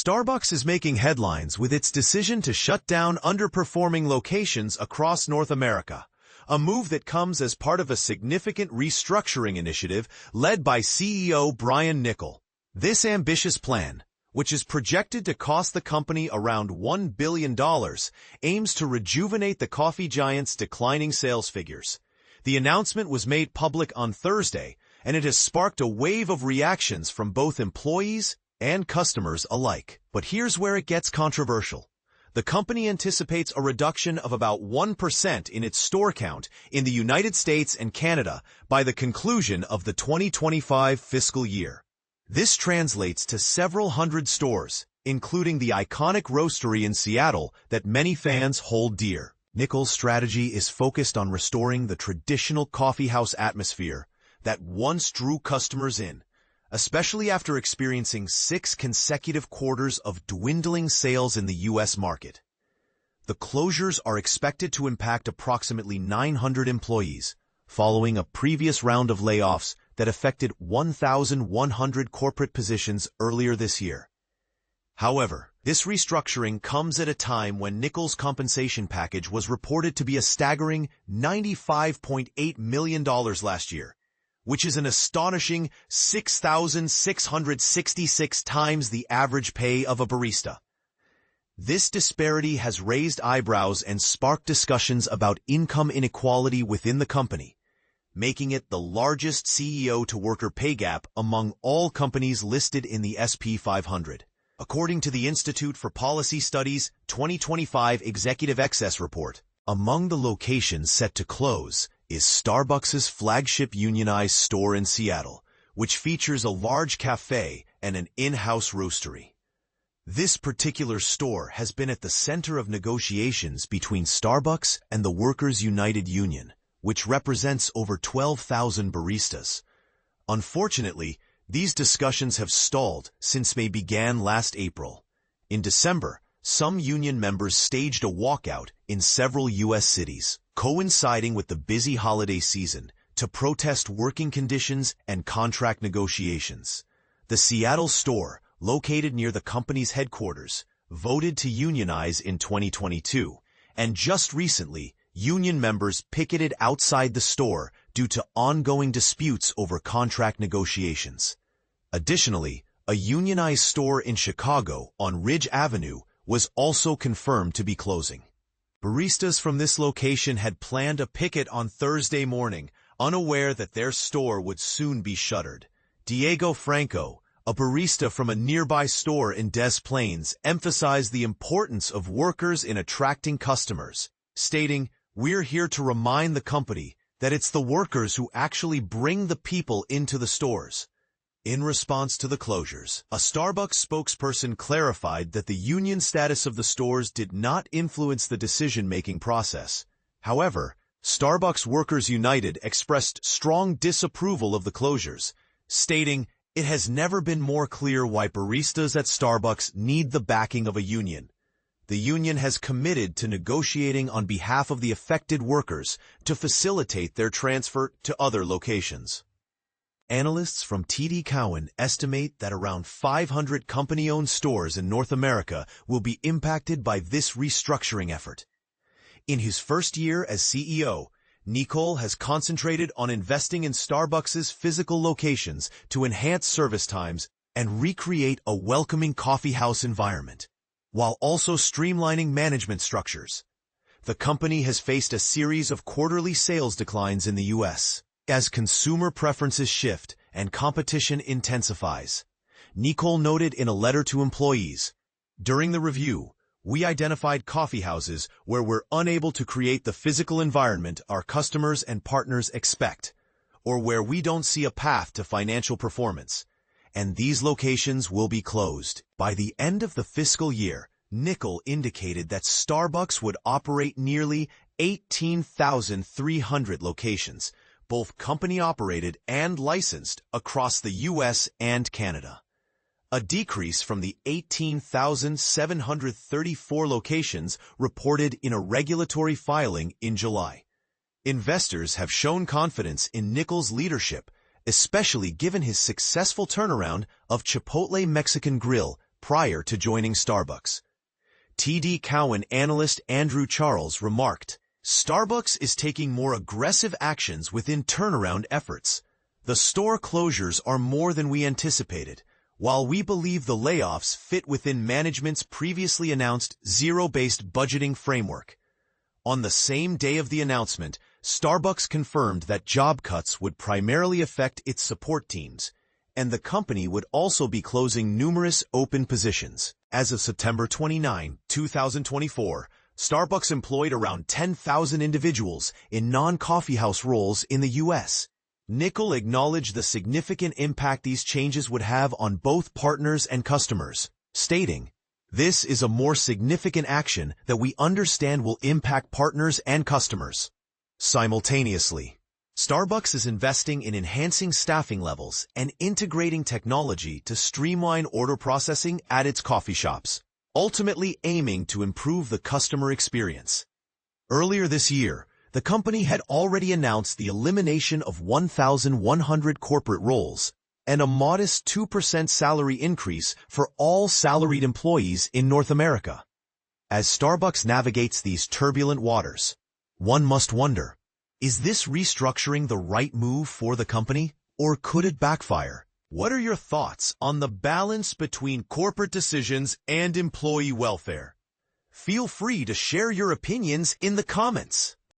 Starbucks is making headlines with its decision to shut down underperforming locations across North America, a move that comes as part of a significant restructuring initiative led by CEO Brian Niccol. This ambitious plan, which is projected to cost the company around $1 billion, aims to rejuvenate the coffee giant's declining sales figures. The announcement was made public on Thursday, and it has sparked a wave of reactions from both employees and customers alike. But here's where it gets controversial. The company anticipates a reduction of about 1% in its store count in the United States and Canada by the conclusion of the 2025 fiscal year. This translates to several hundred stores, including the iconic roastery in Seattle that many fans hold dear. Niccol's strategy is focused on restoring the traditional coffeehouse atmosphere that once drew customers in, especially after experiencing 6 consecutive quarters of dwindling sales in the U.S. market. The closures are expected to impact approximately 900 employees, following a previous round of layoffs that affected 1,100 corporate positions earlier this year. However, this restructuring comes at a time when Niccol's compensation package was reported to be a staggering $95.8 million last year, which is an astonishing 6,666 times the average pay of a barista. This disparity has raised eyebrows and sparked discussions about income inequality within the company, making it the largest CEO-to-worker pay gap among all companies listed in the S&P 500. According to the Institute for Policy Studies' 2025 Executive Excess Report, among the locations set to close is Starbucks' flagship Unionized store in Seattle, which features a large cafe and an in-house roastery. This particular store has been at the center of negotiations between Starbucks and the Workers' United Union, which represents over 12,000 baristas. Unfortunately, these discussions have stalled since they began last April. In December, some union members staged a walkout in several U.S. cities, coinciding with the busy holiday season, to protest working conditions and contract negotiations. The Seattle store, located near the company's headquarters, voted to unionize in 2022, and just recently, union members picketed outside the store due to ongoing disputes over contract negotiations. Additionally, a unionized store in Chicago on Ridge Avenue was also confirmed to be closing. Baristas from this location had planned a picket on Thursday morning, unaware that their store would soon be shuttered. Diego Franco, a barista from a nearby store in Des Plaines, emphasized the importance of workers in attracting customers, stating, "We're here to remind the company that it's the workers who actually bring the people into the stores." In response to the closures, a Starbucks spokesperson clarified that the union status of the stores did not influence the decision-making process. However, Starbucks Workers United expressed strong disapproval of the closures, stating, "It has never been more clear why baristas at Starbucks need the backing of a union. The union has committed to negotiating on behalf of the affected workers to facilitate their transfer to other locations." Analysts from TD Cowen estimate that around 500 company-owned stores in North America will be impacted by this restructuring effort. In his first year as CEO, Niccol has concentrated on investing in Starbucks' physical locations to enhance service times and recreate a welcoming coffeehouse environment, while also streamlining management structures. The company has faced a series of quarterly sales declines in the U.S. as consumer preferences shift and competition intensifies. Niccol noted in a letter to employees, "During the review, we identified coffeehouses where we're unable to create the physical environment our customers and partners expect, or where we don't see a path to financial performance, and these locations will be closed." By the end of the fiscal year, Niccol indicated that Starbucks would operate nearly 18,300 locations, both company-operated and licensed, across the U.S. and Canada, a decrease from the 18,734 locations reported in a regulatory filing in July. Investors have shown confidence in Niccol's leadership, especially given his successful turnaround of Chipotle Mexican Grill prior to joining Starbucks. TD Cowen analyst Andrew Charles remarked, "Starbucks is taking more aggressive actions within turnaround efforts. The store closures are more than we anticipated, while we believe the layoffs fit within management's previously announced zero-based budgeting framework." On the same day of the announcement, Starbucks confirmed that job cuts would primarily affect its support teams, and the company would also be closing numerous open positions. As of September 29, 2024, Starbucks employed around 10,000 individuals in non-coffeehouse roles in the U.S. Niccol acknowledged the significant impact these changes would have on both partners and customers, stating, "This is a more significant action that we understand will impact partners and customers." Simultaneously, Starbucks is investing in enhancing staffing levels and integrating technology to streamline order processing at its coffee shops, ultimately aiming to improve the customer experience. Earlier this year, the company had already announced the elimination of 1,100 corporate roles and a modest 2% salary increase for all salaried employees in North America. As Starbucks navigates these turbulent waters, one must wonder, is this restructuring the right move for the company, or could it backfire? What are your thoughts on the balance between corporate decisions and employee welfare? Feel free to share your opinions in the comments.